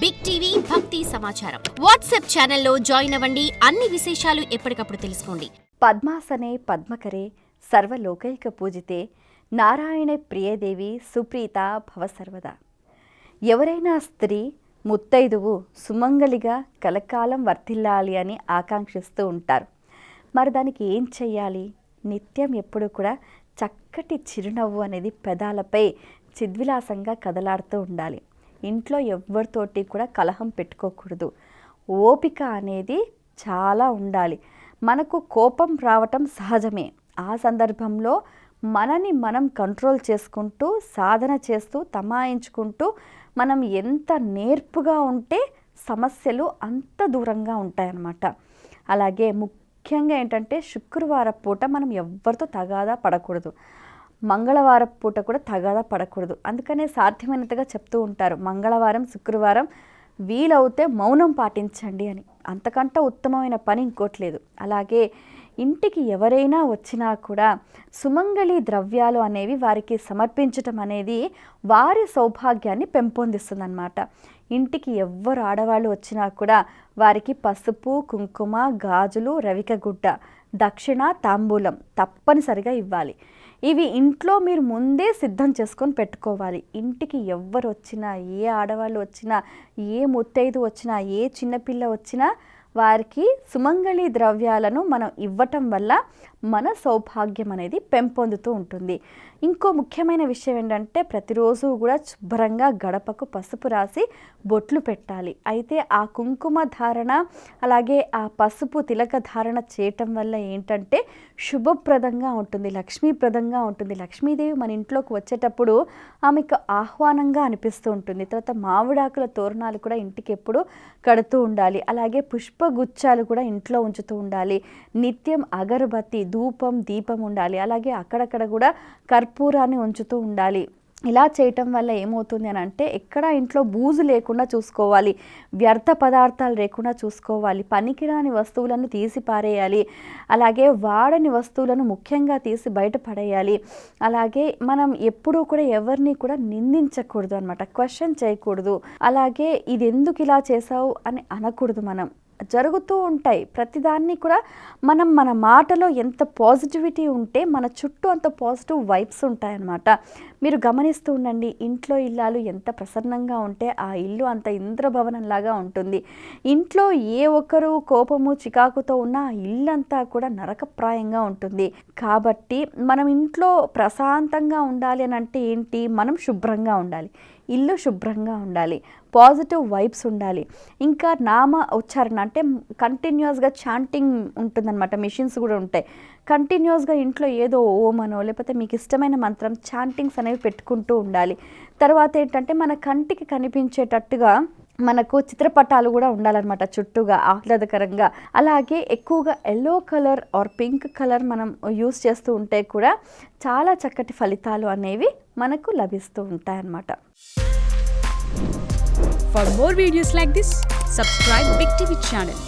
Big TV భక్తి సమాచారం WhatsApp ఛానల్లో జాయిన్ అవ్వండి. అన్ని విశేషాలు ఎప్పటికప్పుడు తెలుసుకోండి. పద్మాసనే పద్మకరే సర్వలోకైక పూజితే నారాయణ ప్రియదేవి సుప్రీత భవసర్వదా. ఎవరైనా స్త్రీ ముత్తైదువు సుమంగలిగా కలకాలం వర్ధిల్లాలి అని ఆకాంక్షిస్తూ ఉంటారు. మరి దానికి ఏం చెయ్యాలి? నిత్యం ఎప్పుడు కూడా చక్కటి చిరునవ్వు అనేది పెదాలపై చిద్విలాసంగా కదలాడుతూ ఉండాలి. ఇంట్లో ఎవరితోటి కూడా కలహం పెట్టుకోకూడదు. ఓపిక అనేది చాలా ఉండాలి. మనకు కోపం రావటం సహజమే. ఆ సందర్భంలో మనని మనం కంట్రోల్ చేసుకుంటూ సాధన చేస్తూ తమాయించుకుంటూ మనం ఎంత నేర్పుగా ఉంటే సమస్యలు అంత దూరంగా ఉంటాయన్నమాట. అలాగే ముఖ్యంగా ఏంటంటే శుక్రవారం పూట మనం ఎవరితో తగాదా పడకూడదు. మంగళవారం పూట కూడా తగాదా పడకూడదు. అందుకనే సాధ్యమైనంతగా చెప్తూ ఉంటారు, మంగళవారం శుక్రవారం వీలవుతే మౌనం పాటించండి అని. అంతకంటే ఉత్తమమైన పని ఇంకోట్లేదు. అలాగే ఇంటికి ఎవరైనా వచ్చినా కూడా సుమంగళి ద్రవ్యాలు అనేవి వారికి సమర్పించటం అనేది వారి సౌభాగ్యాన్ని పెంపొందిస్తుందన్నమాట. ఇంటికి ఎవ్వరు ఆడవాళ్ళు వచ్చినా కూడా వారికి పసుపు, కుంకుమ, గాజులు, రవిక గుడ్డ, దక్షిణ, తాంబూలం తప్పనిసరిగా ఇవ్వాలి. ఇవి ఇంట్లో మీరు ముందే సిద్ధం చేసుకొని పెట్టుకోవాలి. ఇంటికి ఎవ్వరు వచ్చినా, ఏ ఆడవాళ్ళు వచ్చినా, ఏ ముత్తైదు వచ్చినా, ఏ చిన్నపిల్ల వచ్చినా వారికి సుమంగళి ద్రవ్యాలను మనం ఇవ్వటం వల్ల మన సౌభాగ్యం అనేది పెంపొందుతూ ఉంటుంది. ఇంకో ముఖ్యమైన విషయం ఏంటంటే ప్రతిరోజు కూడా శుభ్రంగా గడపకు పసుపు రాసి బొట్లు పెట్టాలి. అయితే ఆ కుంకుమ ధారణ అలాగే ఆ పసుపు తిలక ధారణ చేయటం వల్ల ఏంటంటే శుభప్రదంగా ఉంటుంది, లక్ష్మీప్రదంగా ఉంటుంది. లక్ష్మీదేవి మన ఇంట్లోకి వచ్చేటప్పుడు ఆమెకు ఆహ్వానంగా అనిపిస్తూ ఉంటుంది. తర్వాత మామిడాకుల తోరణాలు కూడా ఇంటికి ఎప్పుడు కడుతూ ఉండాలి. అలాగే పుష్పగుచ్చాలు కూడా ఇంట్లో ఉంచుతూ ఉండాలి. నిత్యం అగరబత్తి, ధూపం, దీపం ఉండాలి. అలాగే అక్కడక్కడ కూడా కర్పూరాన్ని ఉంచుతూ ఉండాలి. ఇలా చేయటం వల్ల ఏమవుతుంది అని అంటే ఎక్కడ ఇంట్లో బూజు లేకుండా చూసుకోవాలి, వ్యర్థ పదార్థాలు లేకుండా చూసుకోవాలి, పనికిరాని వస్తువులను తీసి పారేయాలి, అలాగే వాడని వస్తువులను ముఖ్యంగా తీసి బయట పడేయాలి. అలాగే మనం ఎప్పుడూ కూడా ఎవరిని కూడా నిందించకూడదు అనమాట, క్వశ్చన్ చేయకూడదు. అలాగే ఇది ఎందుకు ఇలా చేసావు అని అనకూడదు. మనం జరుగుతూ ఉంటాయి ప్రతిదాన్ని కూడా మనం మన మాటలో ఎంత పాజిటివిటీ ఉంటే మన చుట్టూ అంత పాజిటివ్ వైబ్స్ ఉంటాయన్నమాట. మీరు గమనిస్తూ ఉండండి, ఇంట్లో ఇల్లాలు ఎంత ప్రసన్నంగా ఉంటే ఆ ఇల్లు అంత ఇంద్రభవనంలాగా ఉంటుంది. ఇంట్లో ఏ ఒక్కరు కోపము చికాకుతో ఉన్న ఆ ఇల్లంతా కూడా నరకప్రాయంగా ఉంటుంది. కాబట్టి మనం ఇంట్లో ప్రశాంతంగా ఉండాలి అని అంటే ఏంటి? మనం శుభ్రంగా ఉండాలి, ఇల్లు శుభ్రంగా ఉండాలి, పాజిటివ్ వైబ్స్ ఉండాలి. ఇంకా నామ ఉచ్చారణ అంటే కంటిన్యూస్గా చాంటింగ్ ఉంటుందన్నమాట. మిషన్స్ కూడా ఉంటాయి. కంటిన్యూస్గా ఇంట్లో ఏదో ఓమనో లేకపోతే మీకు ఇష్టమైన మంత్రం చాంటింగ్స్ అనేవి పెట్టుకుంటూ ఉండాలి. తర్వాత ఏంటంటే మన కంటికి కనిపించేటట్టుగా మనకు చిత్రపటాలు కూడా ఉండాలన్నమాట చుట్టూగా ఆహ్లాదకరంగా. అలాగే ఎక్కువగా yellow colour or pink colour మనం యూస్ చేస్తూ ఉంటే కూడా చాలా చక్కటి ఫలితాలు అనేవి మనకు లభిస్తూ ఉంటాయన్నమాట. For more videos like this, subscribe Big TV channel.